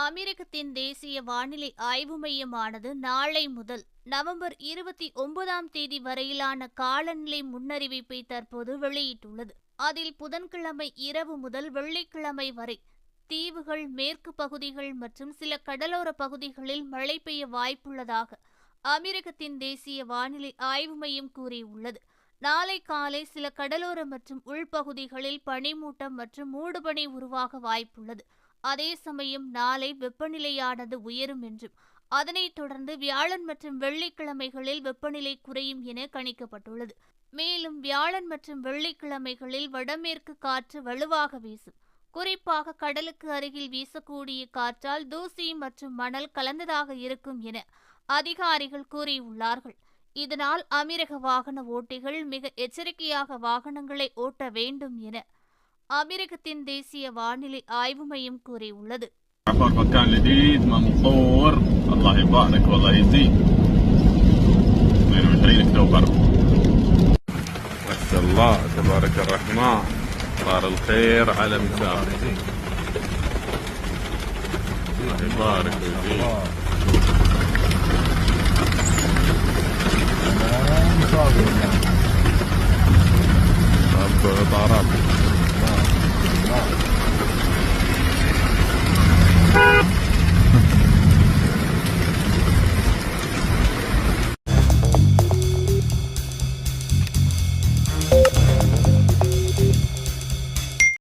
அமெரிக்கத்தின் தேசிய வானிலை ஆய்வு மையமானது நாளை முதல் நவம்பர் 29ஆம் தேதி வரையிலான காலநிலை முன்னறிவிப்பை தற்போது வெளியிட்டுள்ளது. அதில் புதன்கிழமை இரவு முதல் வெள்ளிக்கிழமை வரை தீவுகள், மேற்கு பகுதிகள் மற்றும் சில கடலோர பகுதிகளில் மழை பெய்ய வாய்ப்புள்ளதாக அமெரிக்கத்தின் தேசிய வானிலை ஆய்வு மையம் கூறியுள்ளது. நாளை காலை சில கடலோர மற்றும் உள்பகுதிகளில் பனிமூட்டம் மற்றும் மூடுபனி உருவாக வாய்ப்புள்ளது. அதே சமயம் நாளை வெப்பநிலையானது உயரும் என்றும் அதனைத் தொடர்ந்து வியாழன் மற்றும் வெள்ளிக்கிழமைகளில் வெப்பநிலை குறையும் என கணிக்கப்பட்டுள்ளது. மேலும் வியாழன் மற்றும் வெள்ளிக்கிழமைகளில் வடமேற்கு காற்று வலுவாக வீசும். குறிப்பாக கடலுக்கு அருகில் வீசக்கூடிய காற்றால் தூசி மற்றும் மணல் கலந்ததாக இருக்கும் என அதிகாரிகள் கூறியுள்ளார்கள். இதனால் அமீரக வாகன ஓட்டிகள் மிக எச்சரிக்கையாக வாகனங்களை ஓட்ட வேண்டும் என அமெரிக்கத்தின் தேசிய வானிலை ஆய்வு மையம் கூறியுள்ளது. طارات